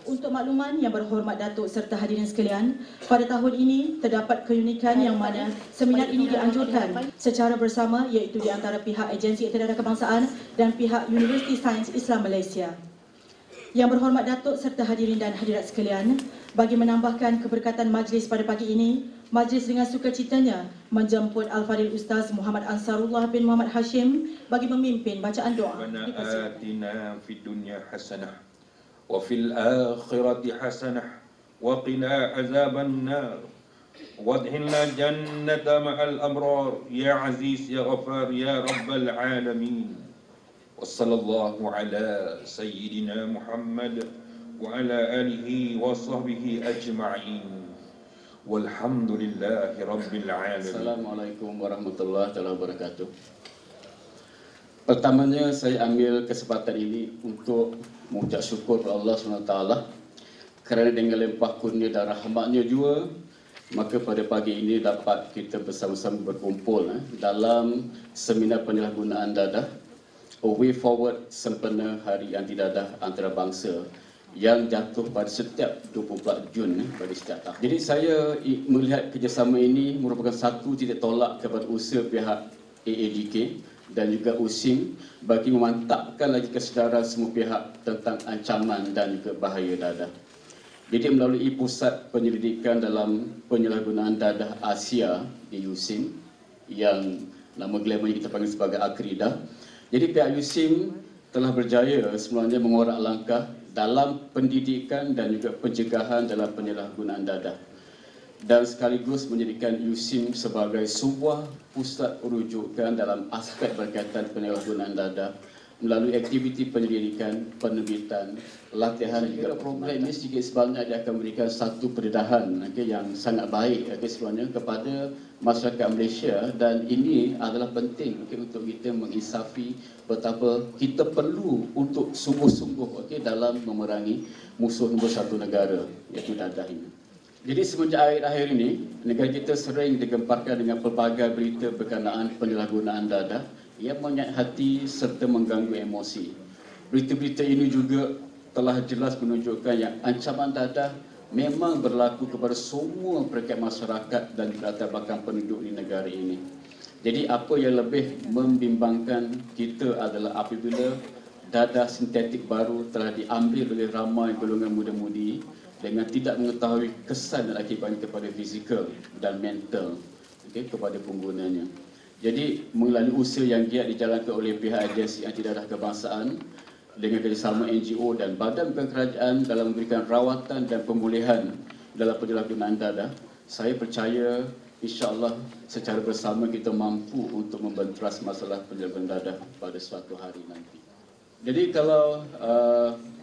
Untuk makluman yang berhormat Datuk serta hadirin sekalian, pada tahun ini terdapat keunikan yang mana seminar ini dianjurkan secara bersama iaitu di antara pihak Agensi Iktidarah Kebangsaan dan pihak Universiti Sains Islam Malaysia. Yang berhormat Datuk serta hadirin dan hadirat sekalian, bagi menambahkan keberkatan majlis pada pagi ini, majlis dengan sukacitanya menjemput Al-Fadhil Ustaz Muhammad Ansarullah bin Muhammad Hashim bagi memimpin bacaan doa. Atina fid dunya hasanah wa fil akhirati hasanah wa qina azaban nar wadkhilna jannata ma'al abrar ya aziz ya ghafar ya rabbal alamin. Wassallallahu ala sayyidina Muhammad wa ala alihi wa sahbihi ajma'in. Walhamdulillahi rabbil alamin. Assalamualaikum warahmatullahi wabarakatuh. Pertamanya saya ambil kesempatan ini untuk mengucap syukur kepada Allah SWT kerana dengan limpah kurnia dan rahmatnya juga, maka pada pagi ini dapat kita bersama-sama berkumpul dalam seminar penyalahgunaan dadah A Way Forward sempena Hari Anti Dadah Antarabangsa yang jatuh pada setiap 24 Jun pada setiap tahun. Jadi saya melihat kerjasama ini merupakan satu titik tolak kepada usaha pihak AADK dan juga USIM bagi memantapkan lagi kesedaran semua pihak tentang ancaman dan juga bahaya dadah. Jadi melalui Pusat Penyelidikan dalam Penyalahgunaan Dadah Asia di USIM yang nama glamournya kita panggil sebagai Akrida. Jadi pihak USIM telah berjaya sebenarnya mengorak langkah dalam pendidikan dan juga pencegahan dalam penyalahgunaan dadah dan sekaligus menjadikan USIM sebagai sebuah pusat rujukan dalam aspek berkaitan penyalahgunaan dadah melalui aktiviti penyelidikan, penerbitan, latihan dan juga program ini sedikit sebanyak dia akan memberikan satu pendedahan yang sangat baik sebenarnya kepada masyarakat Malaysia, dan ini adalah penting untuk kita menginsafi betapa kita perlu untuk sungguh-sungguh dalam memerangi musuh nombor satu negara iaitu dadah ini. Jadi semenjak akhir-akhir ini, negara kita sering digemparkan dengan pelbagai berita berkenaan penyalahgunaan dadah yang menyayat hati serta mengganggu emosi. Berita-berita ini juga telah jelas menunjukkan yang ancaman dadah memang berlaku kepada semua peringkat masyarakat dan latar belakang penduduk di negara ini. Jadi apa yang lebih membimbangkan kita adalah apabila dadah sintetik baru telah diambil oleh ramai golongan muda-mudi dengan tidak mengetahui kesan dan akibatnya kepada fizikal dan mental kepada penggunanya. Jadi melalui usaha yang giat dijalankan oleh pihak Agensi Anti Dadah Kebangsaan dengan kerjasama NGO dan badan kerajaan dalam memberikan rawatan dan pemulihan dalam penyalahgunaan dadah, saya percaya insya-Allah secara bersama kita mampu untuk membenteras masalah penyalahgunaan dadah pada suatu hari nanti. Jadi kalau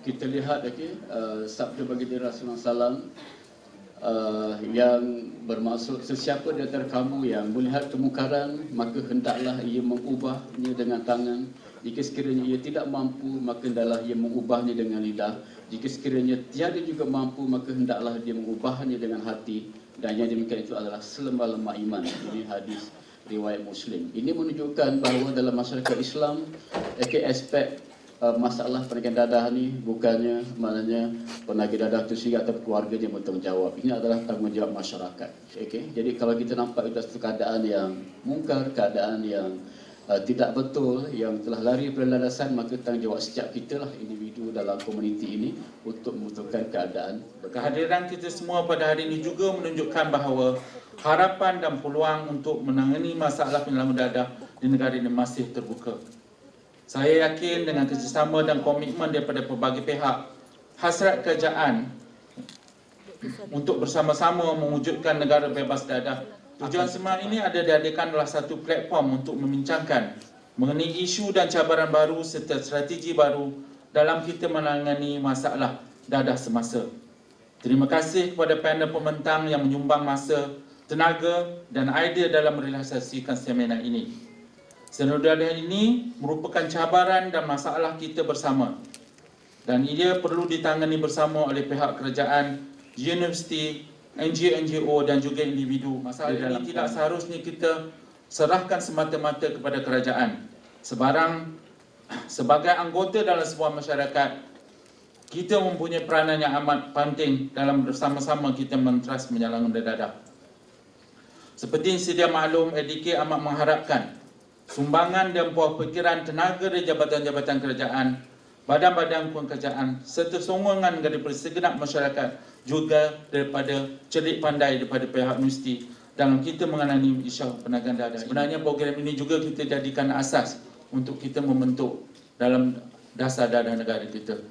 kita lihat sabda baginda Rasulullah SAW yang bermaksud sesiapa di antara kamu yang melihat kemungkaran maka hendaklah ia mengubahnya dengan tangan. Jika sekiranya ia tidak mampu maka hendaklah ia mengubahnya dengan lidah. Jika sekiranya tiada juga mampu maka hendaklah dia mengubahnya dengan hati. Dan yang demikian itu adalah selemah-lemah iman. Ini hadis riwayat Muslim. Ini menunjukkan bahawa dalam masyarakat Islam aspek masalah pernikahan dadah ni bukannya maknanya penagih dadah itu sendiri atau keluarga yang bertanggungjawab. Ini adalah tanggungjawab masyarakat. Jadi kalau kita nampak itu satu keadaan yang mungkar, keadaan yang tidak betul, yang telah lari dari landasan, maka tanggungjawab setiap kita lah individu dalam komuniti ini untuk membentukkan keadaan. Kehadiran kita semua pada hari ini juga menunjukkan bahawa harapan dan peluang untuk menangani masalah penyalahgunaan dadah di negara ini masih terbuka. Saya yakin dengan kerjasama dan komitmen daripada pelbagai pihak, hasrat kerajaan untuk bersama-sama mewujudkan negara bebas dadah. Tujuan seminar ini ada diadakan adalah satu platform untuk membincangkan mengenai isu dan cabaran baru serta strategi baru dalam kita menangani masalah dadah semasa. Terima kasih kepada panel pembentang yang menyumbang masa, tenaga dan idea dalam merealisasikan seminar ini. Seminar ini merupakan cabaran dan masalah kita bersama dan ia perlu ditangani bersama oleh pihak kerajaan, universiti, NGO dan juga individu. Masalah ini tidak seharusnya kita serahkan semata-mata kepada kerajaan. Sebagai anggota dalam sebuah masyarakat, kita mempunyai peranan yang amat penting dalam bersama-sama kita menteras menyalahguna dadah. Seperti yang sedia maklum, ADK amat mengharapkan sumbangan dan buah fikiran tenaga dari jabatan-jabatan kerajaan, badan-badan kerajaan serta sokongan daripada segenap masyarakat, juga daripada cerdik pandai daripada pihak universiti dalam kita mengenani isu penagaan dadah. Sebenarnya program ini juga kita jadikan asas untuk kita membentuk dalam dasar dadah negara kita,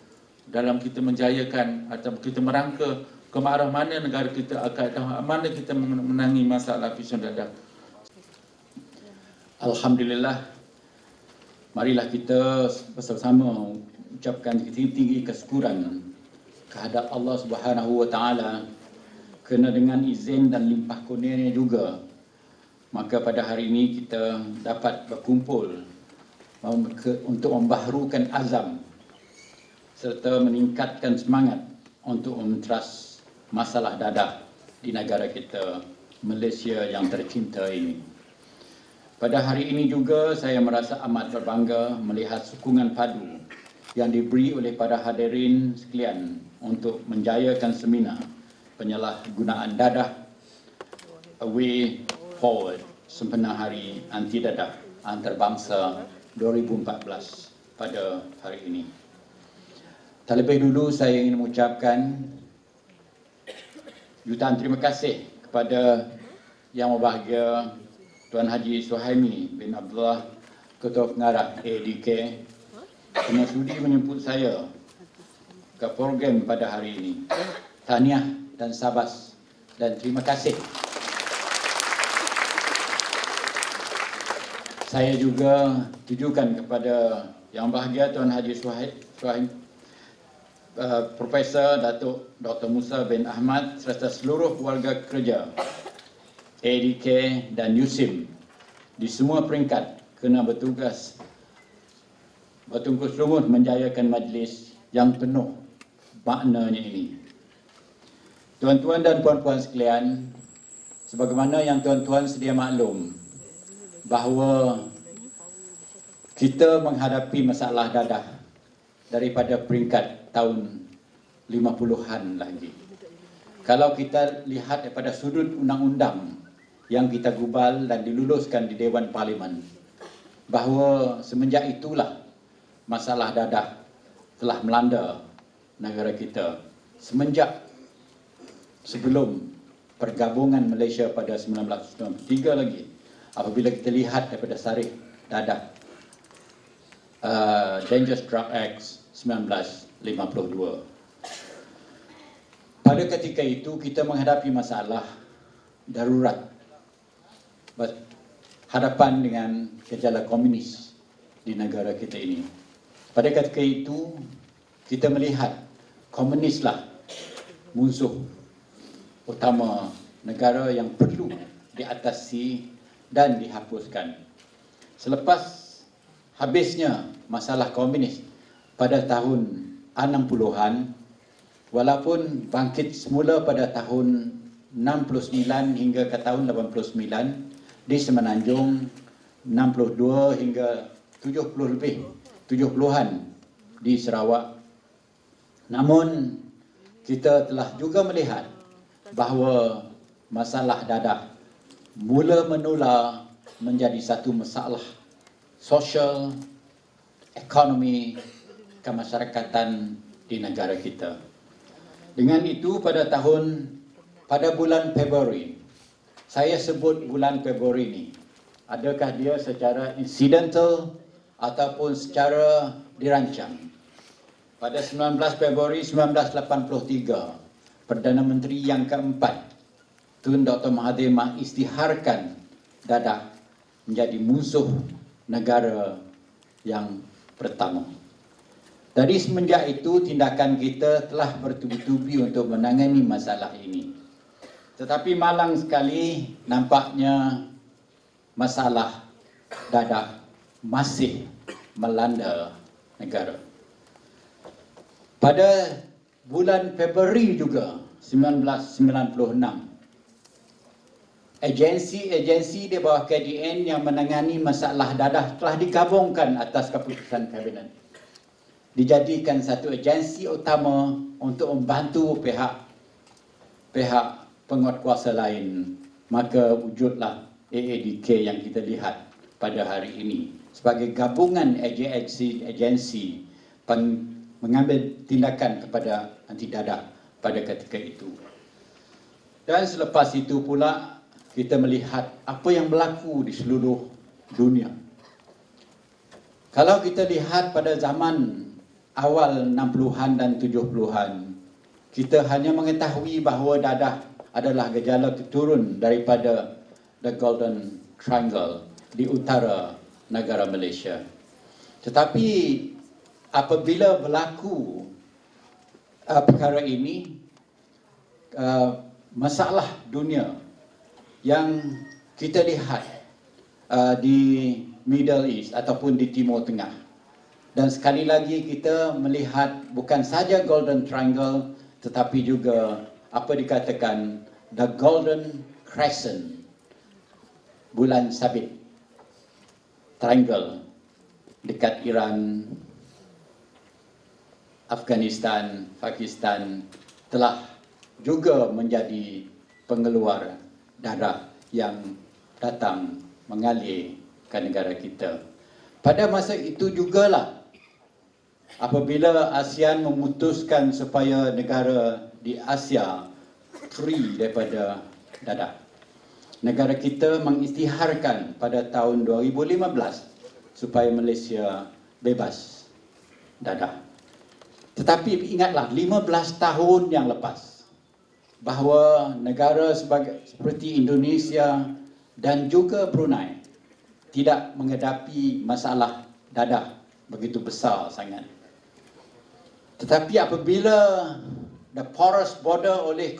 dalam kita menjayakan atau kita merangka ke arah mana negara kita akan, mana kita menangi masalah isu dadah. Alhamdulillah, marilah kita bersama-sama ucapkan tinggi-tinggi kesyukuran kehadap Allah Subhanahu wa taala kerana dengan izin dan limpah kurnianya juga, maka pada hari ini kita dapat berkumpul untuk membaharukan azam serta meningkatkan semangat untuk menteras masalah dadah di negara kita, Malaysia yang tercinta ini. Pada hari ini juga saya merasa amat berbangga melihat sokongan padu yang diberi oleh para hadirin sekalian untuk menjayakan seminar penyalahgunaan dadah A Way Forward Sempena Hari Anti Dadah Antarabangsa 2014 pada hari ini. Terlebih dulu saya ingin mengucapkan jutaan terima kasih kepada Yang Berbahagia Tuan Haji Suhaimi bin Abdullah, Ketua Pengarah ADK, kerana sudi menjemput saya ke program pada hari ini. Tahniah dan sabas dan terima kasih. Saya juga tujukan kepada Yang Berbahagia Tuan Haji Suhaimi, Profesor Datuk Dr. Musa bin Ahmad serta seluruh warga kerja ADK dan USIM di semua peringkat kena bertugas bertungkus-lumus menjayakan majlis yang penuh maknanya ini. Tuan-tuan dan puan-puan sekalian, sebagaimana yang tuan-tuan sedia maklum bahawa kita menghadapi masalah dadah daripada peringkat tahun 50-an lagi. Kalau kita lihat daripada sudut undang-undang yang kita gubal dan diluluskan di Dewan Parlimen, bahawa semenjak itulah masalah dadah telah melanda negara kita semenjak sebelum pergabungan Malaysia pada 1993 lagi. Apabila kita lihat daripada Sarih Dadah Dangerous Drug Act 1952. Pada ketika itu kita menghadapi masalah darurat berhadapan dengan gejala komunis di negara kita ini. Pada ketika itu kita melihat komunislah musuh utama negara yang perlu diatasi dan dihapuskan. Selepas habisnya masalah komunis pada tahun 60-an, walaupun bangkit semula pada tahun 69 hingga ke tahun 89, di Semenanjung 62 hingga 70 lebih, 70-an di Sarawak. Namun kita telah juga melihat bahawa masalah dadah mula menular menjadi satu masalah sosial, ekonomi, kemasyarakatan di negara kita. Dengan itu pada bulan Februari, saya sebut bulan Februari ini, adakah dia secara incidental ataupun secara dirancang? Pada 19 Februari 1983, Perdana Menteri yang keempat, Tun Dr. Mahathir mengisytiharkan dadah menjadi musuh negara yang pertama. Dari semenjak itu, tindakan kita telah bertubi-tubi untuk menangani masalah ini. Tetapi malang sekali nampaknya masalah dadah masih melanda negara. Pada bulan Februari juga 1996, agensi-agensi di bawah KDN yang menangani masalah dadah telah digabungkan atas keputusan kabinet. dijadikan satu agensi utama untuk membantu pihak penguatkuasa lain, maka wujudlah AADK yang kita lihat pada hari ini sebagai gabungan agensi mengambil tindakan kepada anti dadah pada ketika itu. Dan selepas itu pula kita melihat apa yang berlaku di seluruh dunia. Kalau kita lihat pada zaman awal 60-an dan 70-an, kita hanya mengetahui bahawa dadah adalah gejala keturun daripada the Golden Triangle di utara negara Malaysia. Tetapi apabila berlaku perkara ini, masalah dunia yang kita lihat di Middle East ataupun di Timur Tengah, dan sekali lagi kita melihat bukan saja Golden Triangle tetapi juga apa dikatakan the Golden Crescent, bulan sabit triangle dekat Iran, Afghanistan, Pakistan telah juga menjadi pengeluar darah yang datang mengalir ke negara kita. Pada masa itu jugalah apabila ASEAN memutuskan supaya negara di Asia free daripada dadah. Negara kita mengisytiharkan pada tahun 2015 supaya Malaysia bebas dadah. Tetapi ingatlah 15 tahun yang lepas bahawa negara seperti Indonesia dan juga Brunei tidak menghadapi masalah dadah begitu besar sangat. Tetapi apabila the porous border oleh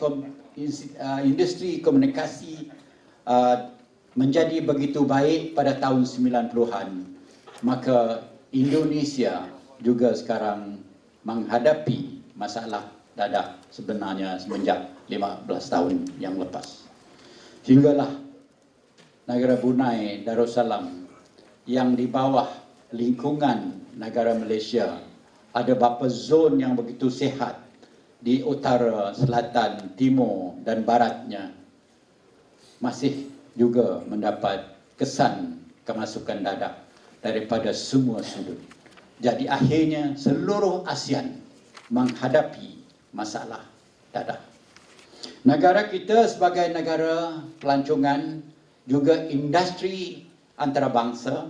industri komunikasi menjadi begitu baik pada tahun 90-an, maka Indonesia juga sekarang menghadapi masalah dadah sebenarnya semenjak 15 tahun yang lepas. Hinggalah negara Brunei Darussalam yang di bawah lingkungan negara Malaysia ada beberapa zon yang begitu sihat di utara, selatan, timur dan baratnya masih juga mendapat kesan kemasukan dadah daripada semua sudut. Jadi akhirnya seluruh ASEAN menghadapi masalah dadah. Negara kita sebagai negara pelancongan juga industri antarabangsa,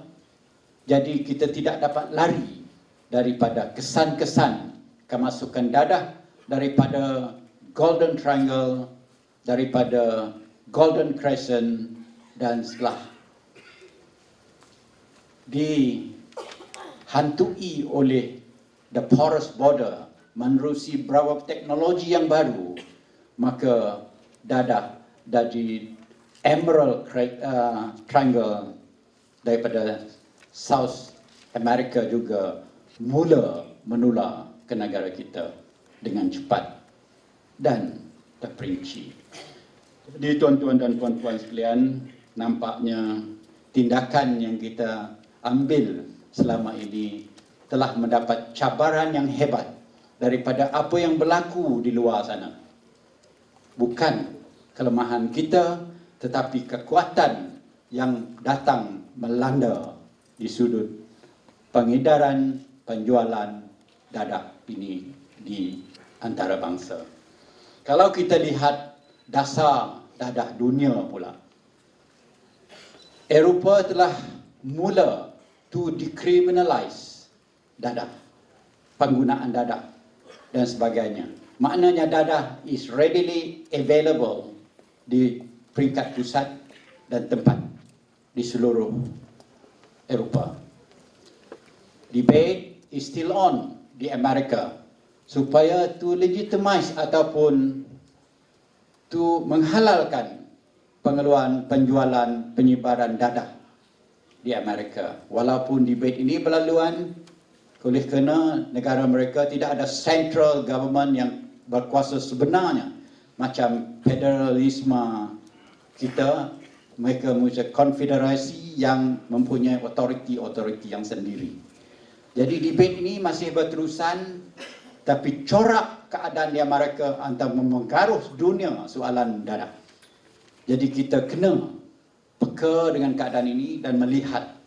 jadi kita tidak dapat lari daripada kesan-kesan kemasukan dadah daripada Golden Triangle, daripada Golden Crescent, dan setelah dihantui oleh the porous border menerusi beberapa teknologi yang baru, maka dadah dari Emerald Triangle daripada South America juga mula menular ke negara kita dengan cepat dan terperinci. Jadi tuan-tuan dan puan-puan sekalian, nampaknya tindakan yang kita ambil selama ini telah mendapat cabaran yang hebat daripada apa yang berlaku di luar sana. Bukan kelemahan kita, tetapi kekuatan yang datang melanda di sudut pengedaran, penjualan dadah ini di antara bangsa. Kalau kita lihat dasar dadah dunia pula, Eropah telah mula to decriminalize dadah, penggunaan dadah dan sebagainya. Maknanya dadah is readily available di peringkat pusat dan tempat di seluruh Eropah. Debate is still on di Amerika supaya to legitimize ataupun to menghalalkan pengeluaran, penjualan, penyebaran dadah di Amerika. Walaupun debate ini berlaluan oleh kerana negara mereka tidak ada central government yang berkuasa sebenarnya macam federalisme kita. Mereka mempunyai konfederasi yang mempunyai otoriti yang sendiri. Jadi debate ini masih berterusan, tapi corak keadaan di Amerika antara mempengaruh dunia soalan dadah. Jadi kita kena peka dengan keadaan ini dan melihat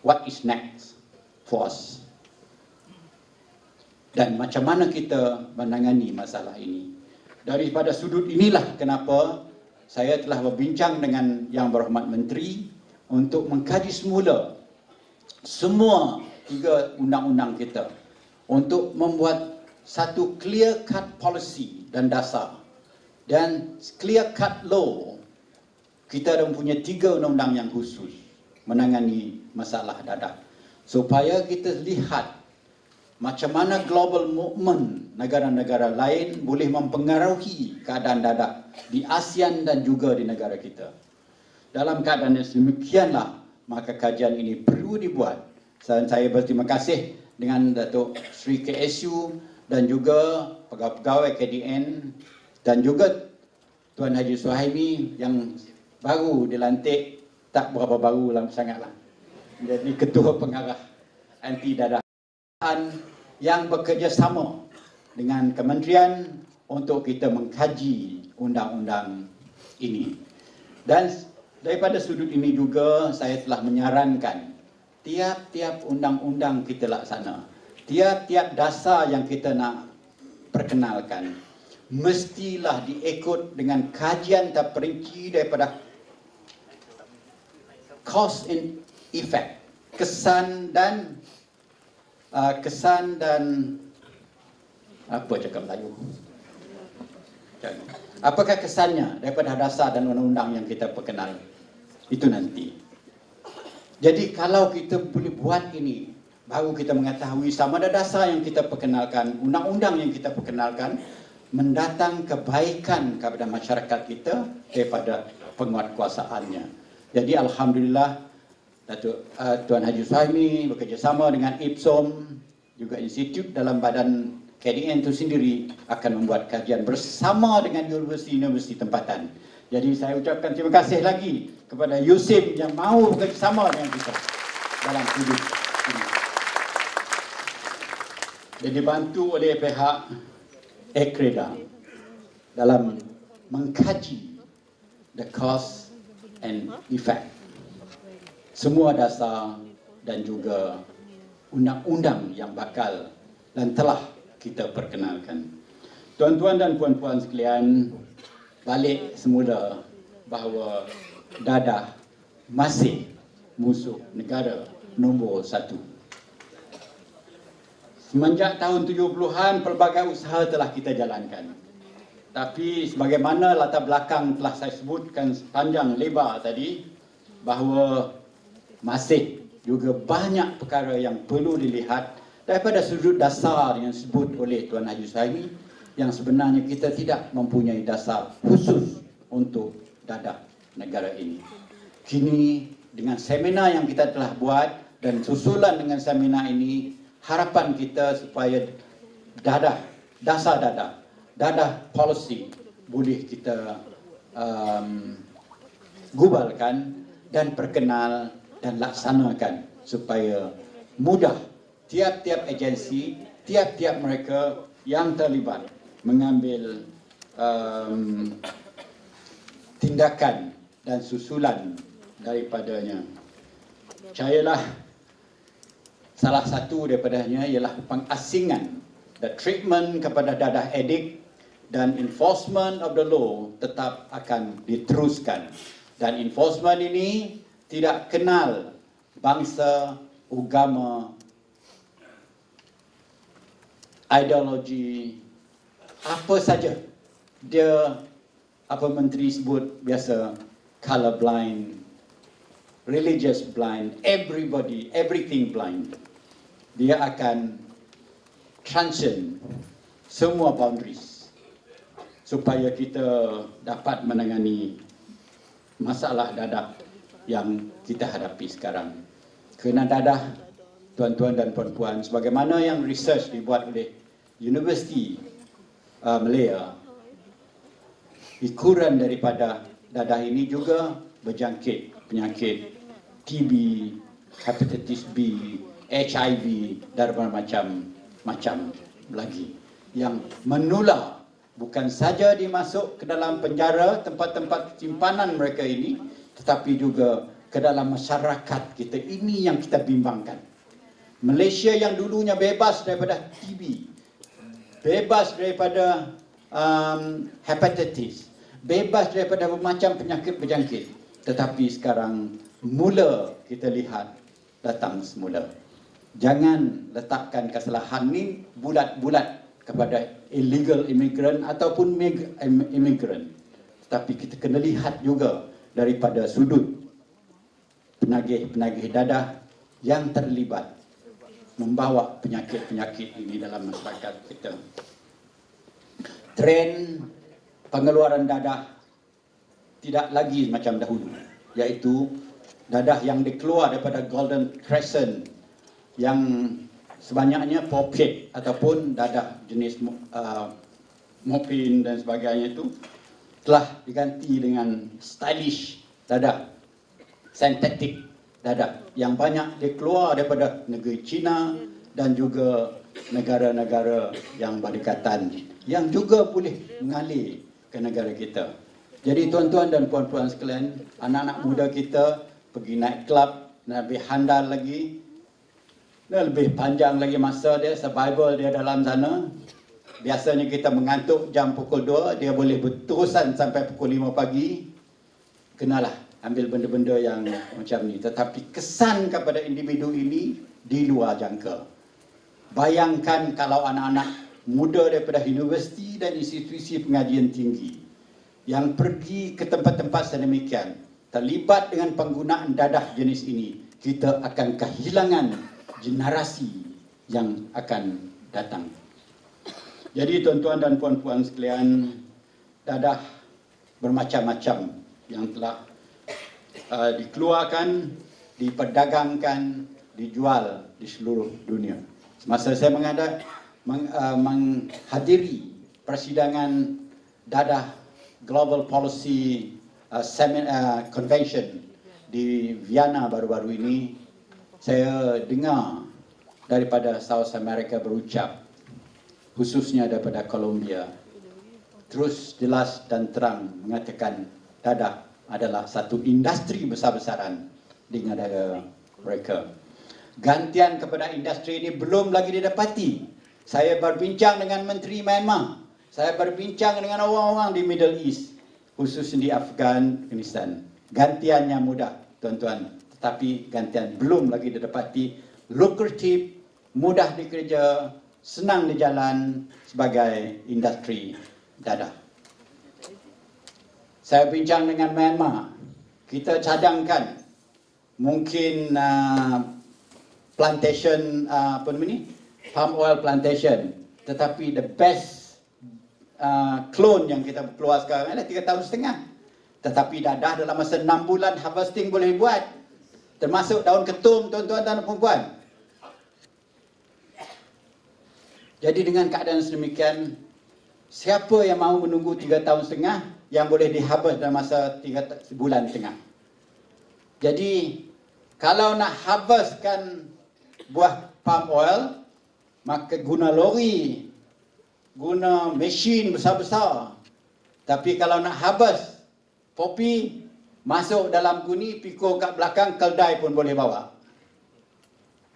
what is next for us. Dan macam mana kita menangani masalah ini. Daripada sudut inilah kenapa saya telah berbincang dengan Yang Berhormat Menteri untuk mengkaji semula semua 3 undang-undang kita untuk membuat satu clear cut policy dan dasar dan clear cut law. Kita ada mempunyai 3 undang-undang yang khusus menangani masalah dadah supaya kita lihat macam mana global movement negara-negara lain boleh mempengaruhi keadaan dadah di ASEAN dan juga di negara kita. Dalam keadaan yang demikianlah maka kajian ini perlu dibuat. Dan saya berterima kasih dengan Datuk Sri KSU dan juga pegawai-pegawai KDN dan juga Tuan Haji Suhaimi yang baru dilantik, tak berapa baru lah sangatlah, jadi Ketua Pengarah Anti Dadah yang bekerjasama dengan kementerian untuk kita mengkaji undang-undang ini. Dan daripada sudut ini juga saya telah menyarankan tiap-tiap undang-undang kita laksana, tiap-tiap dasar yang kita nak perkenalkan, mestilah diikut dengan kajian terperinci daripada cause and effect, kesan dan apa cakap Melayu? Apakah kesannya daripada dasar dan undang-undang yang kita perkenal? Itu nanti. Jadi kalau kita boleh buat ini, baru kita mengetahui sama ada dasar yang kita perkenalkan, undang-undang yang kita perkenalkan, mendatang kebaikan kepada masyarakat kita daripada penguatkuasaannya. Jadi Alhamdulillah, Tuan Haji Suhaimi bekerjasama dengan IPSOM, juga institut dalam badan KDN itu sendiri akan membuat kajian bersama dengan universiti-universiti tempatan. Jadi saya ucapkan terima kasih lagi kepada USIM yang mahu bekerjasama dengan kita dalam sudut ini. Dan dibantu oleh pihak Ekreda dalam mengkaji the cause and effect, semua dasar dan juga undang-undang yang bakal dan telah kita perkenalkan. Tuan-tuan dan puan-puan sekalian, balik semula bahawa dadah masih musuh negara nombor 1. Semenjak tahun 70-an, pelbagai usaha telah kita jalankan. Tapi sebagaimana latar belakang telah saya sebutkan panjang lebar tadi, bahawa masih juga banyak perkara yang perlu dilihat daripada sudut dasar yang disebut oleh Tuan Haji Suhaimi, yang sebenarnya kita tidak mempunyai dasar khusus untuk dadah negara ini. Kini dengan seminar yang kita telah buat dan susulan dengan seminar ini, harapan kita supaya dasar dadah policy boleh kita gubalkan dan perkenal dan laksanakan supaya mudah tiap-tiap agensi, tiap-tiap mereka yang terlibat mengambil tindakan dan susulan daripadanya. Percayalah, salah satu daripadanya ialah pengasingan, the treatment kepada dadah edik dan enforcement of the law tetap akan diteruskan. Dan enforcement ini tidak kenal bangsa, agama, ideologi, apa saja. Dia, apa menteri sebut biasa, color blind, religious blind, everybody, everything blind. Dia akan transcend semua boundaries supaya kita dapat menangani masalah dadah yang kita hadapi sekarang. Kerana dadah, tuan-tuan dan puan-puan, sebagaimana yang research dibuat oleh Universiti Malaya, kurang daripada dadah ini juga berjangkit penyakit TB, hepatitis B, HIV dan macam-macam lagi yang menular, bukan saja dimasuk ke dalam penjara, tempat-tempat simpanan mereka ini, tetapi juga ke dalam masyarakat kita. Ini yang kita bimbangkan. Malaysia yang dulunya bebas daripada TB, bebas daripada hepatitis, bebas daripada bermacam penyakit berjangkit, tetapi sekarang mula kita lihat datang semula. Jangan letakkan kesalahan ni bulat-bulat kepada illegal immigrant ataupun immigrant, tetapi kita kena lihat juga daripada sudut penagih-penagih dadah yang terlibat membawa penyakit-penyakit ini dalam masyarakat kita. Trend pengeluaran dadah tidak lagi macam dahulu, iaitu dadah yang dikeluar daripada Golden Crescent yang sebanyaknya poppet ataupun dadah jenis morphine dan sebagainya itu telah diganti dengan stylish dadah, synthetic dadah yang banyak dikeluar daripada negeri China dan juga negara-negara yang berdekatan yang juga boleh mengalir ke negara kita. Jadi tuan-tuan dan puan-puan sekalian, anak-anak muda kita pergi naik club, lebih handal lagi, dan lebih panjang lagi masa dia, survival dia dalam sana. Biasanya kita mengantuk jam pukul 2, dia boleh berterusan sampai pukul 5 pagi. Kenalah ambil benda-benda yang macam ni. Tetapi kesan kepada individu ini di luar jangka. Bayangkan kalau anak-anak muda daripada universiti dan institusi pengajian tinggi yang pergi ke tempat-tempat sedemikian, terlibat dengan penggunaan dadah jenis ini, kita akan kehilangan generasi yang akan datang. Jadi tuan-tuan dan puan-puan sekalian, dadah bermacam-macam yang telah dikeluarkan, diperdagangkan, dijual di seluruh dunia. Semasa saya menghadiri persidangan dadah Global Policy Convention di Vienna baru-baru ini, saya dengar daripada South America berucap, khususnya daripada Colombia, terus jelas dan terang mengatakan dadah adalah satu industri besar-besaran di negara mereka. Gantian kepada industri ini belum lagi didapati. Saya berbincang dengan Menteri Myanmar, saya berbincang dengan orang-orang di Middle East, khusus di Afghanistan. Gantiannya mudah, tuan-tuan, tetapi gantian belum lagi didapati. Lukratif, mudah dikerja, senang dijalan sebagai industri dadah. Saya bincang dengan Myanmar, kita cadangkan mungkin plantation palm oil plantation, tetapi the best clone yang kita keluar sekarang adalah 3 tahun setengah. Tetapi dadah dalam masa 6 bulan harvesting boleh buat, termasuk daun ketum, tuan-tuan dan puan-puan. Jadi dengan keadaan sedemikian, siapa yang mahu menunggu 3 tahun setengah yang boleh diharvest dalam masa 3 bulan setengah? Jadi kalau nak harvestkan buah palm oil, maka guna lori, guna mesin besar-besar. Tapi kalau nak harvest popi, masuk dalam guni, pikul kat belakang, keldai pun boleh bawa.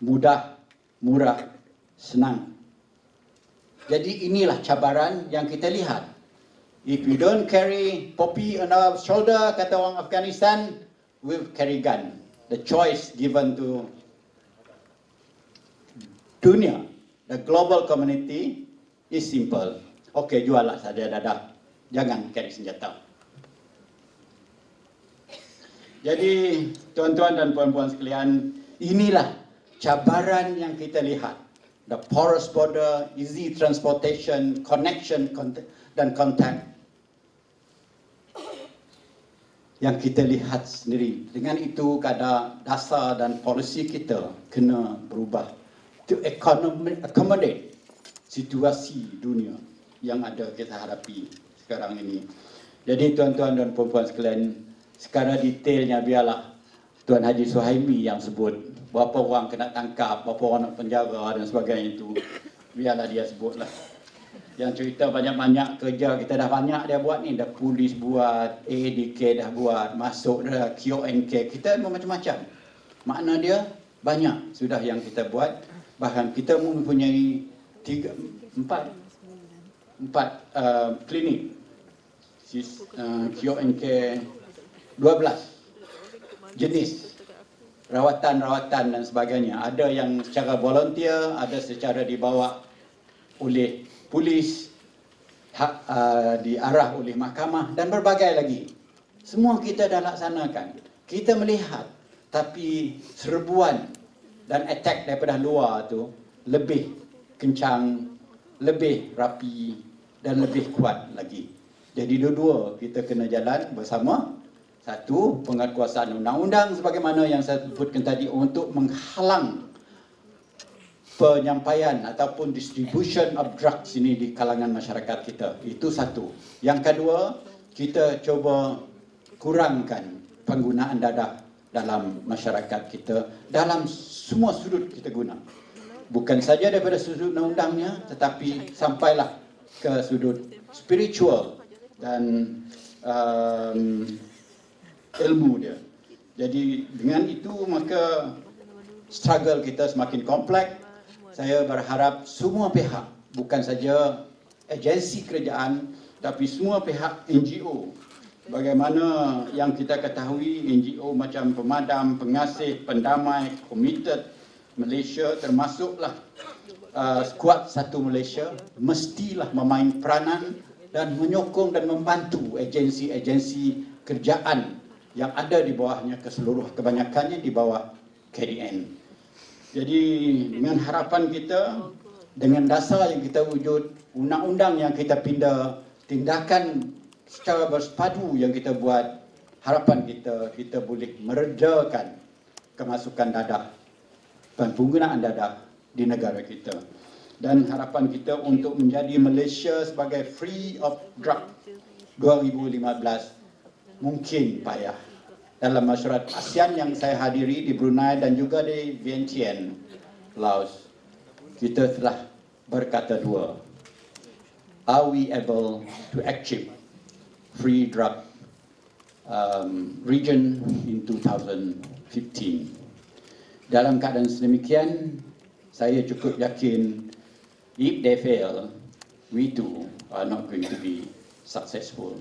Mudah, murah, senang. Jadi inilah cabaran yang kita lihat. If you don't carry poppy on our shoulder, kata orang Afghanistan, we'll carry gun. The choice given to dunia, the global community, is simple. Okey, juallah saja dadah. Jangan carry senjata. Jadi, tuan-tuan dan puan-puan sekalian, inilah cabaran yang kita lihat. The porous border, easy transportation, connection dan contact. Yang kita lihat sendiri. Dengan itu, kadar dasar dan polisi kita kena berubah to accommodate situasi dunia yang ada kita hadapi sekarang ini. Jadi tuan-tuan dan puan-puan sekalian, sekarang detailnya biarlah Tuan Haji Suhaimi yang sebut berapa orang kena tangkap, berapa orang nak penjara dan sebagainya itu. Biarlah dia sebutlah. Yang cerita banyak-banyak kerja kita dah banyak dia buat ni. Dah polis buat, ADK dah buat, masuk dah QNK. Kita macam-macam. Makna dia banyak sudah yang kita buat. Bahkan kita mempunyai 4 klinik QNK 12 jenis rawatan dan sebagainya. Ada yang secara volunteer, ada secara dibawa oleh polis, diarah oleh mahkamah dan berbagai lagi. Semua kita dah laksanakan. Kita melihat, tapi serbuan dan attack daripada luar tu lebih kencang, lebih rapi dan lebih kuat lagi. Jadi dua-dua kita kena jalan bersama. Satu, penguatkuasaan undang-undang sebagaimana yang saya sebutkan tadi untuk menghalang penyampaian ataupun distribution of drugs ini di kalangan masyarakat kita. Itu satu. Yang kedua, kita cuba kurangkan penggunaan dadah dalam masyarakat kita dalam semua sudut kita guna. Bukan saja daripada sudut undang-undangnya, tetapi sampailah ke sudut spiritual dan ilmu dia. Jadi dengan itu maka struggle kita semakin kompleks. Saya berharap semua pihak, bukan saja agensi kerajaan, tapi semua pihak NGO. Bagaimana yang kita ketahui NGO macam Pemadam, Pengasih, Pendamai, Committed Malaysia termasuklah skuad Satu Malaysia mestilah memain peranan dan menyokong dan membantu agensi-agensi kerjaan yang ada di bawahnya, kebanyakannya di bawah KDN. Jadi dengan harapan kita, dengan dasar yang kita wujud, undang-undang yang kita pindah, tindakan secara bersepadu yang kita buat, harapan kita boleh meredakan kemasukan dadah dan penggunaan dadah di negara kita. Dan harapan kita untuk menjadi Malaysia sebagai free of drug 2015 mungkin payah. Dalam masyarakat ASEAN yang saya hadiri di Brunei dan juga di Vientiane, Laos, kita telah berkata dua. Are we able to achieve free drug region in 2015? Dalam keadaan sedemikian, saya cukup yakin if they fail, we too are not going to be successful.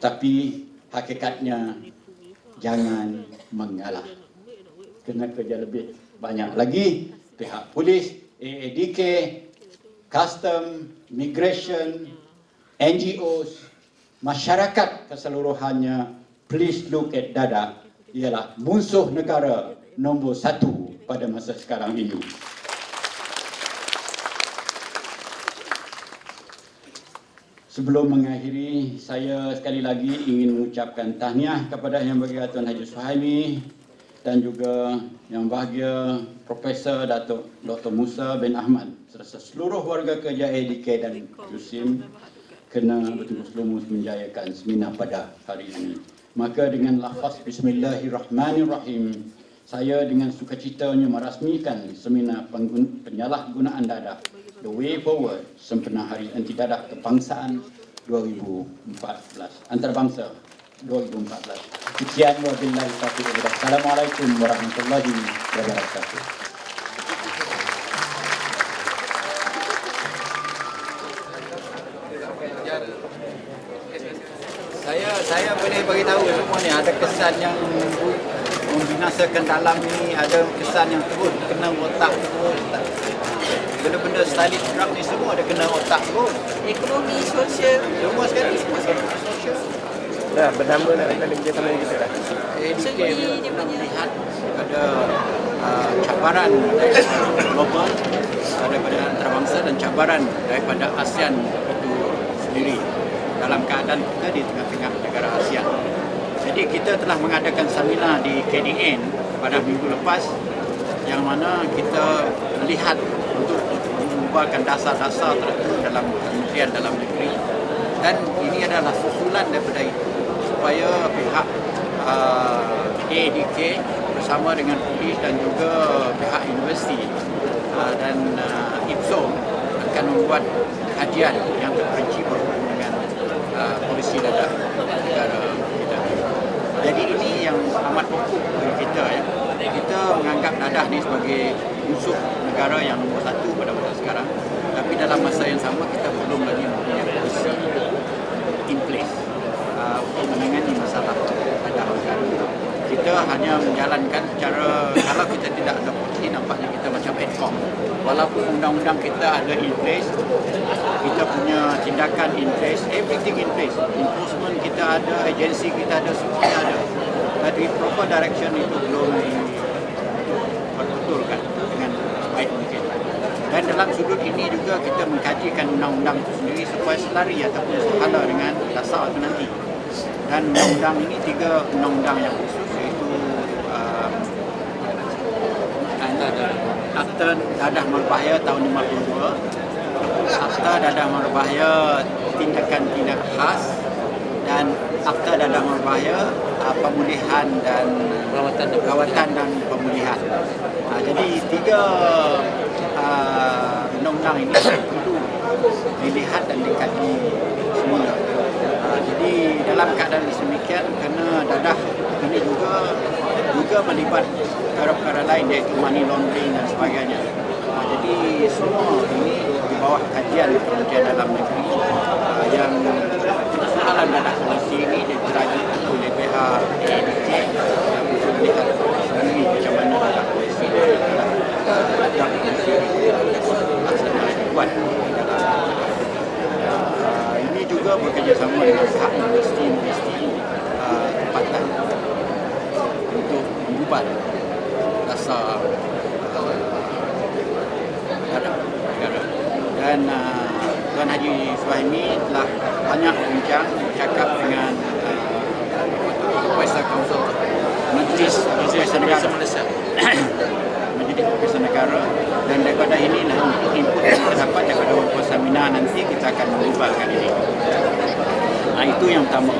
Tapi hakikatnya jangan mengalah. Kena kerja lebih banyak lagi. Pihak polis, AADK, custom, migration, NGOs, masyarakat keseluruhannya, please look at dadah. Ialah musuh negara nombor 1 pada masa sekarang ini. Sebelum mengakhiri, saya sekali lagi ingin mengucapkan tahniah kepada Yang Berbahagia Tuan Haji Suhaimi dan juga Yang Berbahagia Profesor Datuk Dr. Musa bin Ahmad serta seluruh warga kerja ADK dan USIM kena betul-betul menjayakan seminar pada hari ini. Maka dengan lafaz Bismillahirrahmanirrahim, saya dengan sukacitanya merasmikan seminar penyalahgunaan dadah The Way Forward sempena Hari Anti Dadah Kebangsaan 2014, Antarabangsa 2014. Sekian, wabillahi taufiq wal hidayah. Assalamualaikum warahmatullahi wabarakatuh. Saya boleh beritahu semua ni ada kesan yang membinasakan dalam ni, ada kesan yang terus kena otak terus. Benda-benda stylish drug ni semua ada kena otak terus. Ekonomi, sosial, semua sekali, sosial. Dah bernama nak kena kerja sama kita dah. Kita melihat ada cabaran daripada global, daripada antarabangsa dan cabaran daripada ASEAN itu sendiri dalam keadaan kita di tengah-tengah negara ASEAN. Jadi kita telah mengadakan seminar di KDN pada minggu lepas yang mana kita melihat untuk mengubarkan dasar-dasar tertentu dalam Kementerian Dalam Negeri, dan ini adalah susulan daripada itu supaya pihak AADK bersama dengan polis dan juga pihak universiti dan IPSOM akan membuat kajian yang terperinci berhubung dengan polisi dadah negara kita. Jadi ini yang amat pokok bagi kita ya. Kita menganggap dadah ni sebagai musuh negara yang nombor satu pada masa sekarang. Tapi dalam masa yang sama kita belum lagi mempunyai polisi in place untuk menangani masalah dadah negara. Kita hanya menjalankan secara, kalau kita tidak ada polisi nampaknya kita macam ad hoc. Walaupun undang-undang kita ada in place, kita punya tindakan in place, everything in place. Enforcement kita ada, agensi kita ada, semuanya ada. Tapi proper direction itu belum dipertutulkan dengan sebaik mungkin. Dan dalam sudut ini juga kita mengkajikan undang-undang itu sendiri supaya selari ataupun sehala dengan dasar itu nanti. Dan undang-undang ini 3 undang-undang yang khusus, iaitu Akta Dadah Berbahaya tahun 52, Akta Dadah Berbahaya tindakan-tindak khas, dan Akta Dadah Berbahaya pemulihan dan rawatan dan pemulihan. Jadi 3 undang-undang ini perlu dilihat dan dikaji semula. Jadi dalam keadaan demikian, kerana dadah ini juga melibat perkara-perkara lain, iaitu money laundering dan sebagainya. Jadi semua ini di bawah kajian Kementerian Dalam Negeri yang soalan dadah polisi ini diterajui oleh pihak AADK untuk melihat sendiri macam mana dadah polisi dadah polisi laksana dibuat. Ini juga bekerjasama dengan pihak universiti tempatan untuk membuat dasar dadah negara. Dan Tuan Haji Suhaimi telah banyak berbincang, bercakap dengan Profesor Kaunsil Majlis Profesor Negara Majlis Profesor Negara, dan daripada ini input yang kita dapat daripada Wapus Samina nanti kita akan mengubahkan ini. Itu yang pertama.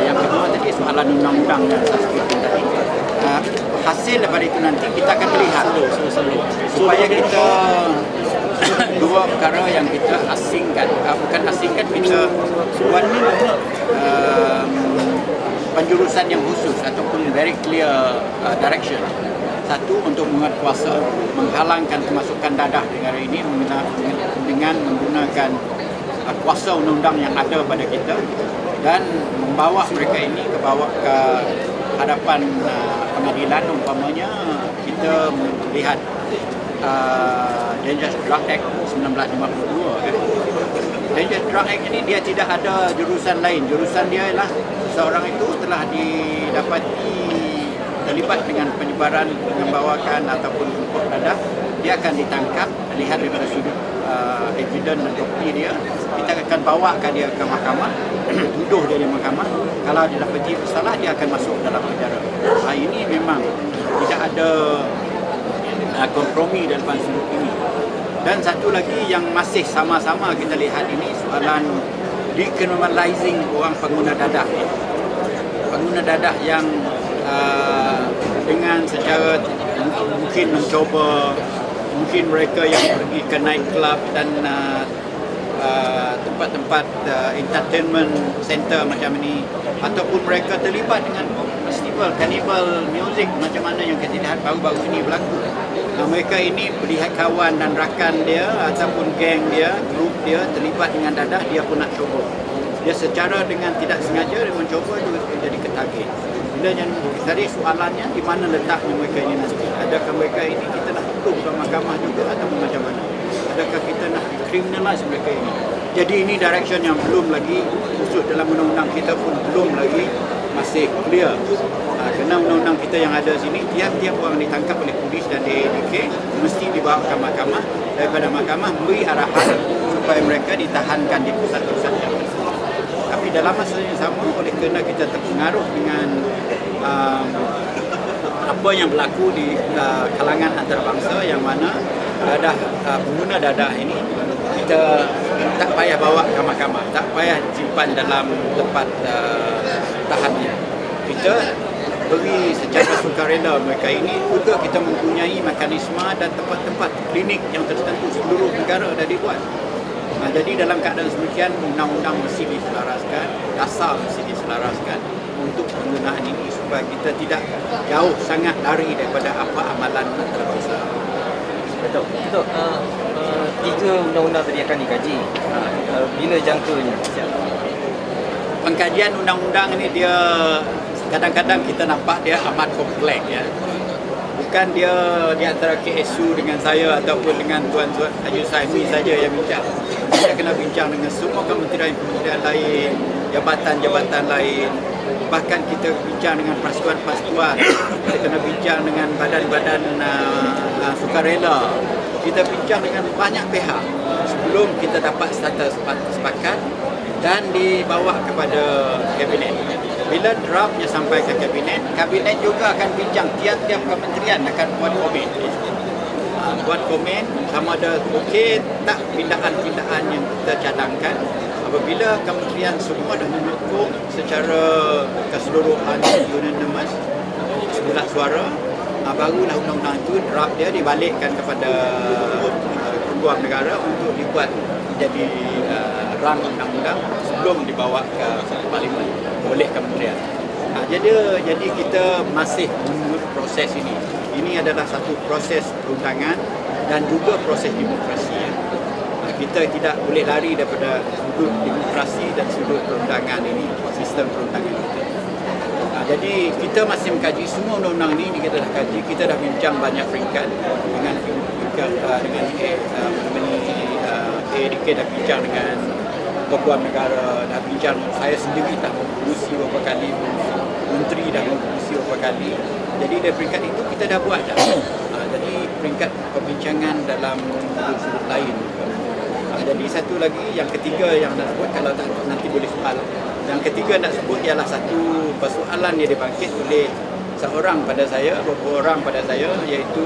Yang kedua tadi soalan undang-undang yang saya sebutkan tadi. Hasil daripada itu nanti kita akan melihat supaya kita dua perkara yang kita asingkan, bukan asingkan, kita buat penjurusan yang khusus ataupun very clear direction. Satu, untuk menguatkuasa, menghalangkan kemasukan dadah negara ini dengan menggunakan kuasa undang-undang yang ada pada kita, dan membawa mereka ini ke hadapan pengadilan. Umpamanya kita melihat Dangerous Drug Act 1952 kan. Dangerous Drug Act ini dia tidak ada jurusan lain. Jurusan dia ialah seorang itu telah didapati terlibat dengan penyebaran, membawakan ataupun import dadah, dia akan ditangkap, lihat daripada sudut evidence dan bukti dia, kita akan bawakan dia ke mahkamah, tuduh dia di mahkamah. Kalau dia dapati bersalah, dia akan masuk dalam penjara. Ini memang tidak ada kompromi dalam sudut ini. Dan satu lagi yang masih sama-sama kita lihat ini, soalan decriminalizing orang pengguna dadah. Pengguna dadah yang dengan secara mungkin mencoba, mungkin mereka yang pergi ke night club dan tempat-tempat entertainment center macam ini, ataupun mereka terlibat dengan festival carnival music macam mana yang kita lihat baru-baru ini berlaku. Mereka ini melihat kawan dan rakan dia ataupun geng dia, grup dia terlibat dengan dadah, dia pun nak cuba. Dia secara dengan tidak sengaja dia mencuba juga jadi ketagih. Bila yang tadi soalannya di mana letaknya mereka ini nanti? Adakah mereka ini kita nak tuduh ke mahkamah juga atau macam mana? Adakah kita nak criminalize mereka ini? Jadi ini direction yang belum lagi khusus dalam undang-undang kita pun belum lagi masih clear. Kerana undang-undang kita yang ada sini, tiap-tiap orang ditangkap oleh polis dan AADK mesti dibawa ke mahkamah, daripada mahkamah beri arahan supaya mereka ditahankan di pusat-pusat yang bersama. Tapi dalam masa yang sama, oleh kerana kita terpengaruh dengan apa yang berlaku di kalangan antarabangsa, yang mana pengguna dadah ini kita tak payah bawa ke mahkamah, tak payah simpan dalam tempat tahannya. Kita diberi secara sukarela mereka ini. Juga kita mempunyai mekanisme dan tempat-tempat klinik yang tertentu seluruh negara dah dibuat. Jadi dalam keadaan demikian, undang-undang mesti diselaraskan, dasar mesti diselaraskan untuk penggunaan ini supaya kita tidak jauh sangat lari daripada apa amalan antarabangsa. Betul. Betul. 3 undang-undang tadi akan dikaji. Bila jangkanya? Pengkajian undang-undang ini dia kadang-kadang kita nampak dia amat kompleks ya. Bukan dia di antara KSU dengan saya ataupun dengan Tuan Haji Saimi saja yang bincang. Kita kena bincang dengan semua kementerian lain, jabatan-jabatan lain. Bahkan kita bincang dengan persatuan-persatuan. Kita kena bincang dengan badan-badan sukarela. Kita bincang dengan banyak pihak sebelum kita dapat sepakat dan dibawa kepada kabinet. Bila draftnya sampai ke kabinet, kabinet juga akan bincang, tiap-tiap kementerian akan buat komen. Buat komen sama ada okey tak pindaan-pindaan yang kita cadangkan. Apabila kementerian semua dah mendukung secara keseluruhan unanimous sebulat suara, barulah undang-undang itu draft dia dibalikkan kepada Peguam Negara untuk dibuat jadi rang undang-undang sebelum dibawa ke parlimen oleh kementerian. Jadi kita masih menunggu proses ini. Ini adalah satu proses perundangan dan juga proses demokrasi. Kita tidak boleh lari daripada sudut demokrasi dan sudut perundangan ini, sistem perundangan kita. Jadi kita masih mengkaji semua undang-undang ini, kita dah kaji, kita dah bincang banyak peringkat dengan ADK dah bincang dengan Peguam Negara, dah bincang, saya sendiri dah berfungsi beberapa kali, menteri dah berfungsi beberapa kali. Jadi dari peringkat itu kita dah buat dah. Jadi peringkat perbincangan dalam sudut lain. Jadi satu lagi, yang ketiga yang nak sebut, kalau tak nanti boleh soal. Yang ketiga nak sebut ialah satu persoalan yang dibangkit oleh seorang pada saya, beberapa orang pada saya, iaitu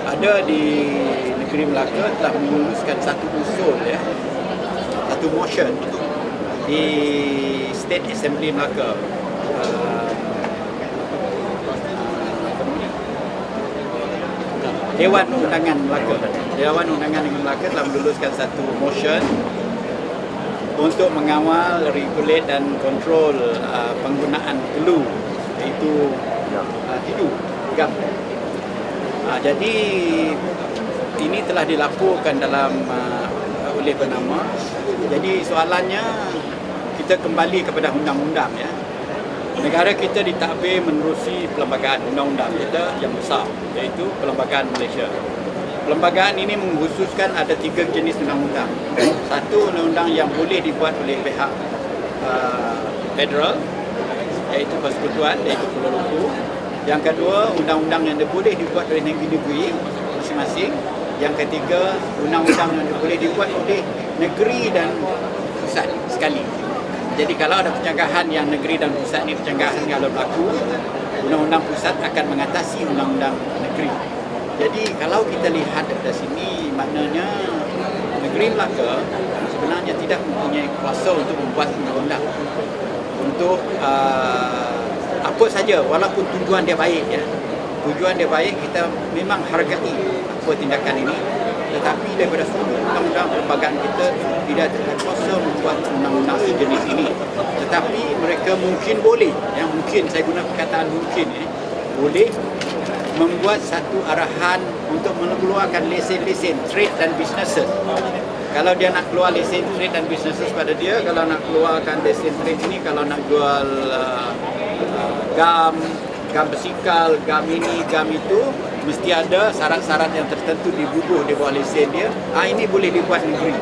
ada di negeri Melaka telah memuluskan satu usul ya, satu motion di State Assembly Melaka. Dewan Undangan Melaka. Dewan Undangan Melaka telah meluluskan satu motion untuk mengawal, regulate dan kontrol penggunaan glue, iaitu tidu, gam. Jadi ini telah dilaporkan dalam oleh bernama. Jadi soalannya, kita kembali kepada undang-undang ya. Negara kita ditadbir menerusi perlembagaan undang-undang kita yang besar, iaitu Perlembagaan Malaysia. Perlembagaan ini mengkhususkan ada 3 jenis undang-undang. Satu, undang-undang yang boleh dibuat oleh pihak federal, iaitu persekutuan, iaitu Kuala Lumpur. Yang kedua, undang-undang yang boleh dibuat oleh negeri-negeri masing-masing. Yang ketiga, undang-undang yang boleh dibuat oleh negeri dan pusat sekali. Jadi kalau ada pencegahan yang negeri dan pusat ni, pencegahan kalau berlaku, undang-undang pusat akan mengatasi undang-undang negeri. Jadi kalau kita lihat dari sini, maknanya negeri Melaka sebenarnya tidak mempunyai kuasa untuk membuat undang-undang. Untuk apa saja, walaupun tujuan dia baik ya. Tujuan dia baik, kita memang hargai apa tindakan ini. Tetapi daripada sudut undang-undang perlembagaan kita tidak ada kuasa membuat undang-undang sejenis ini. Tetapi mereka mungkin boleh, yang mungkin saya guna perkataan mungkin boleh membuat satu arahan untuk mengeluarkan lesen-lesen trade dan businesses. Kalau dia nak keluar lesen trade dan businesses pada dia, kalau nak keluarkan lesen trade ini, kalau nak jual gam basikal, gam ini, gam itu, mesti ada syarat-syarat yang tertentu dibubuh di bawah lesen dia. Ini boleh dibuat negeri.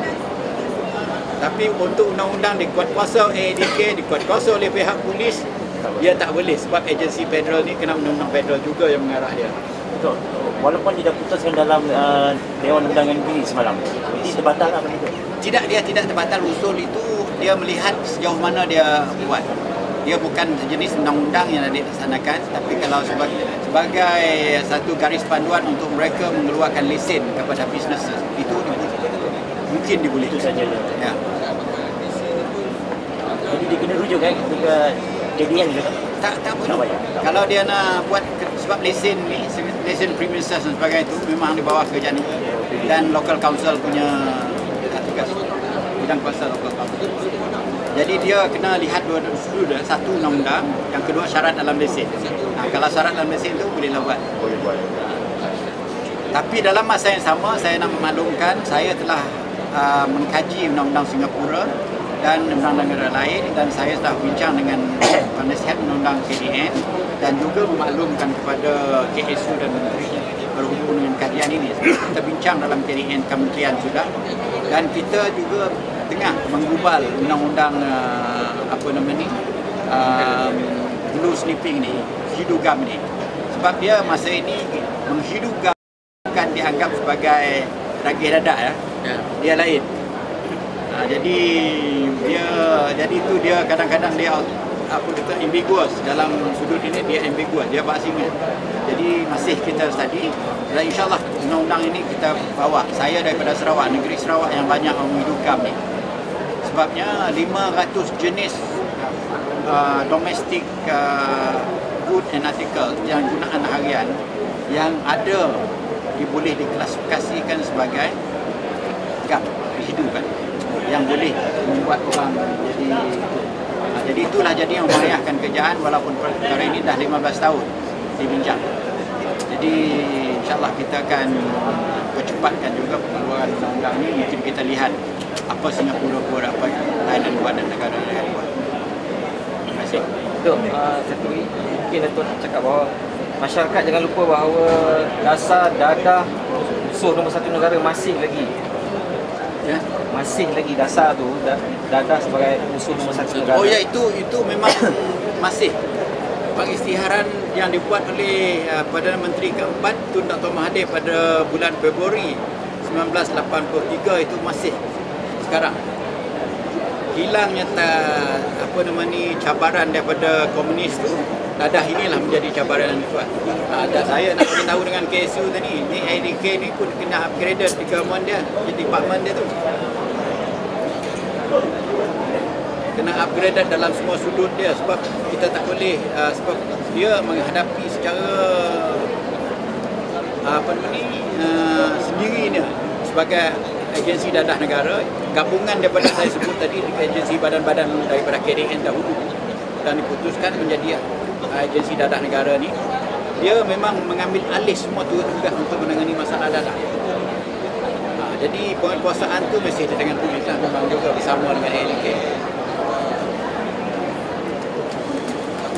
Tapi untuk undang-undang dikuatkuasa ADK, dikuatkuasa oleh pihak polis, dia tak boleh sebab agensi federal ni kena undang-undang federal juga yang mengarah dia. Betul. Walaupun tidak putuskan dalam Dewan Undangan Negeri semalam, ini terbatal lah begitu? Tidak, dia tidak terbatal. Usul itu dia melihat sejauh mana dia buat. Dia bukan sejenis undang-undang yang dilaksanakan, tapi kalau sebagai satu garis panduan untuk mereka mengeluarkan lesen kepada bisnes, itu mungkin diboleh. Itu saja. Ya. Jadi dia kena rujuk kan ketika KDN ke? Tak perlu. Kalau dia nak buat sebab lesen ni, lesen premises dan sebagainya itu memang di bawah kerajaan ini dan local council punya tugas bidang kuasa local council. Jadi dia kena lihat dua dulu, satu undang-undang, yang kedua syarat dalam lesen. Kalau syarat dalam lesen itu bolehlah buat. Boleh buat. Tapi dalam masa yang sama saya nak memaklumkan saya telah mengkaji undang-undang Singapura dan undang-undang negara lain dan saya telah bincang dengan penasihat undang-undang KDN dan juga memaklumkan kepada KSU dan Menteri berhubung dengan kajian ini. Kita bincang dalam KDN kementerian sudah dan kita juga tengah menggubal undang-undang blue snipping ni, hidugam ni. Sebab dia masa ini menghidugam bukan dianggap sebagai ragih dadak ya. Dia lain. Jadi itu dia kadang-kadang dia ambiguous dalam sudut ini, dia ambiguous, dia berasingan. Jadi masih kita study dan insyaAllah undang-undang ini kita bawa. Saya daripada Sarawak, negeri Sarawak yang banyak menghidupkan ni. Sebabnya 500 jenis domestic good and article yang gunaan harian yang ada boleh diklasifikasikan sebagai hidupan yang boleh membuat orang jadi itulah jadi yang memeriahkan kerjaan walaupun perkara ini dah 15 tahun dibincang. Jadi insyaAllah kita akan percepatkan juga pengeluaran undang-undang ini. Mungkin kita lihat apa Singapura buat, apa Thailand buat dan negara-negara buat. Terima kasih. Betul, satu lagi mungkin Datuk nak cakap bahawa masyarakat jangan lupa bahawa dasar dadah musuh nombor satu negara masih lagi. Ya, masih lagi dasar tu dadah sebagai musuh nombor satu negara. Oh ya, itu memang masih. Pengisytiharan yang dibuat oleh Perdana Menteri keempat Tun Dr. Mahathir pada bulan Februari 1983 itu masih sekarang. Hilangnya cabaran daripada komunis tu, dadah inilah menjadi cabaran yang kuat. Dan saya nak beritahu dengan KSU tadi, ni IDK ni pun kena upgraded di government dia, di department dia tu. Kena upgraded dalam semua sudut dia sebab kita tak boleh sebab dia menghadapi secara sendirinya sebagai agensi dadah negara, gabungan daripada saya sebut tadi agensi badan-badan daripada KDN dahulu dan diputuskan menjadi agensi dadah negara ni. Dia memang mengambil alih semua tugas untuk menangani masalah dadah. Jadi penguasaan tu mesti di tangan polis lah, memang juga bersama dengan ADK.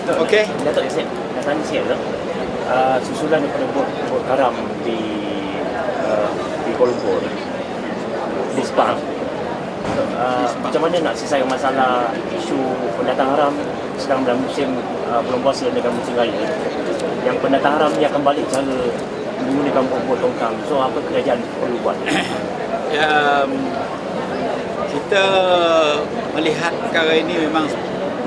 Okey, Datuk saya nak tanya sikit susulan daripada bot karam di Kuala Lumpur di Sepang. Macam mana nak selesaikan masalah isu pendatang haram sedang dalam musim bulan puasa dengan musim raya, yang pendatang haram ni akan balik cara menggunakan bot tongkang. So apa kerajaan perlu buat? Kita melihat perkara ini memang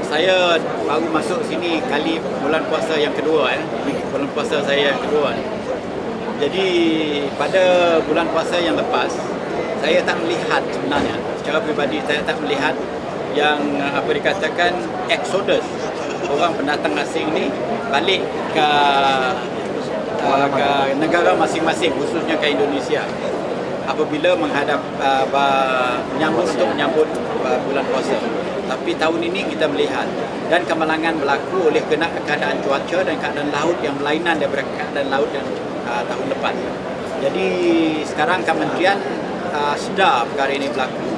saya baru masuk sini kali bulan puasa yang kedua bulan puasa saya yang kedua. Jadi pada bulan puasa yang lepas saya tak melihat sebenarnya secara peribadi saya tak melihat yang dikatakan exodus orang pendatang asing ni balik ke negara masing-masing khususnya ke Indonesia apabila menghadap menyambut bulan puasa. Tapi tahun ini kita melihat dan kemalangan berlaku oleh kena keadaan cuaca dan keadaan laut yang berlainan daripada keadaan laut yang tahun lepas. Jadi sekarang kementerian sedar perkara ini berlaku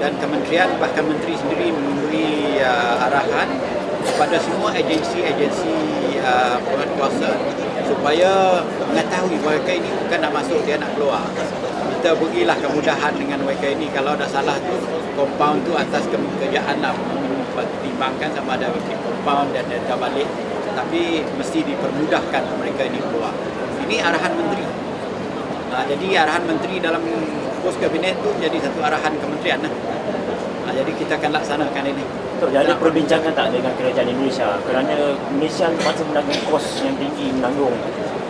dan kementerian bahkan menteri sendiri memberi arahan kepada semua agensi-agensi penguasa supaya mengetahui mereka ini bukan nak masuk, dia nak keluar. Kita berilah kemudahan dengan mereka ini. Kalau ada salah tu compound tu atas kerjaan lah pertimbangkan sama ada compound dan data balik, tapi mesti dipermudahkan mereka ini keluar. Ini arahan menteri. Jadi arahan menteri dalam pos kabinet tu jadi satu arahan kementerian lah. Jadi kita akan laksanakan ini. Jadi ada perbincangan tak dengan kerajaan Indonesia kerana Malaysia terpaksa menanggung kos yang tinggi menanggung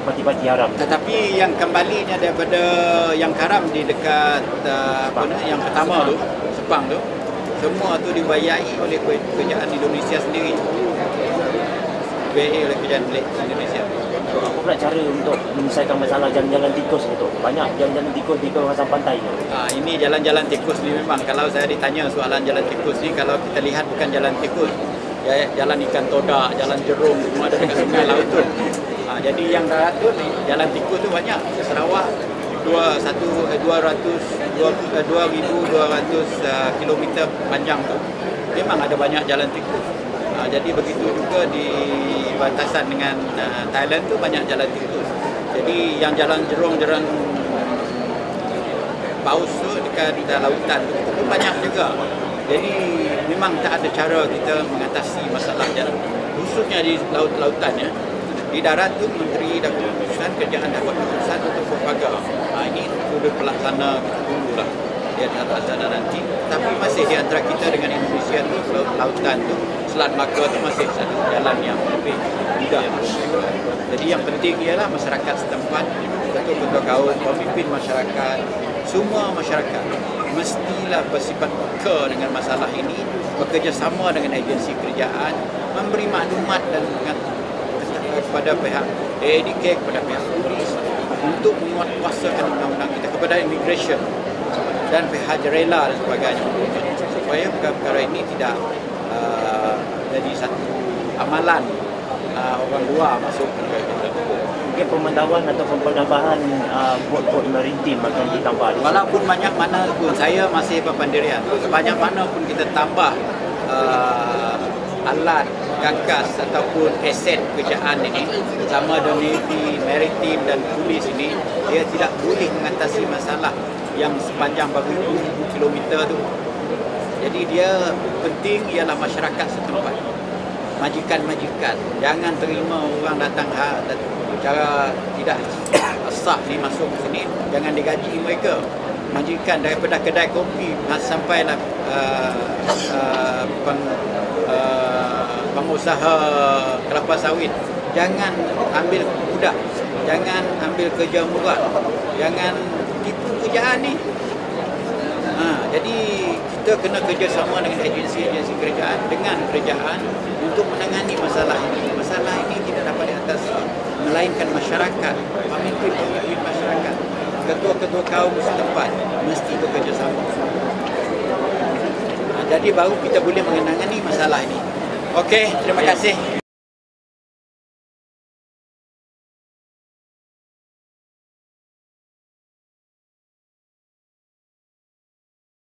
parti-parti haram. Tetapi yang kembalinya daripada yang haram di dekat yang pertama tu, Sepang tu, semua tu dibayai oleh kerajaan Indonesia sendiri. dibiayai oleh kerajaan Indonesia. Apa pula cara untuk menyelesaikan masalah jalan-jalan tikus itu? Banyak jalan-jalan tikus di kawasan pantai. Ini jalan-jalan tikus ni memang kalau saya ditanya soalan jalan tikus ni, kalau kita lihat bukan jalan tikus, jalan ikan todak, jalan jerung, semua ada dekat sungai laut tu. Jadi yang darat tu jalan tikus tu banyak. Sarawak 2,200 kilometer panjang tu memang ada banyak jalan tikus. Jadi begitu juga di batasan dengan Thailand tu banyak jalan tikus. Jadi yang jalan jerung, jalan paus tu dekat lautan tu pun banyak juga. Jadi memang tak ada cara kita mengatasi masalah jalan, khususnya di laut-lautan ya. Di darat tu menteri dah buat keputusan, kerajaan dah buat keputusan untuk buat pagar. Ini sudah pelaksana, kita tunggulah dia tak ada nanti. Tapi masih di antara kita dengan Indonesia tu, lautan tu, Selat Melaka tu masih satu jalan yang lebih mudah. Jadi yang penting ialah masyarakat setempat, ketua-ketua kaum, pemimpin masyarakat, semua masyarakat mestilah bersifat peka dengan masalah ini, bekerjasama dengan agensi kerajaan, memberi maklumat dan kepada pihak ADK, kepada pihak polis untuk menguatkuasakan undang-undang kita, kepada immigration dan pihak rela dan sebagainya, supaya perkara ini tidak jadi satu amalan orang luar masuk ke negara kita. Mungkin pemantauan atau penambahan bot-bot maritim akan ditambah. Walaupun banyak mana pun, saya masih berpendirian, sebanyak mana pun kita tambah alat, gagas ataupun aset kerajaan ini, sama ada Navy, Maritim dan Polis ini, dia tidak boleh mengatasi masalah yang sepanjang beribu kilometer tu. Jadi dia penting ialah masyarakat setempat, majikan-majikan, jangan terima orang datang cara tidak sah ni masuk ke sini, jangan digaji mereka. Majikan daripada kedai kopi sampailah pengusaha kelapa sawit, jangan ambil budak, jangan ambil kerja murah, jangan tipu kerjaan ni. Jadi kita kena kerjasama dengan agensi-agensi kerajaan, dengan kerajaan untuk menangani masalah ini. Masalah ini tidak dapat diatasi melainkan masyarakat, pemimpin-pemimpin masyarakat, ketua-ketua kaum setempat mesti bekerjasama. Jadi baru kita boleh menangani masalah ini. Okey, terima kasih.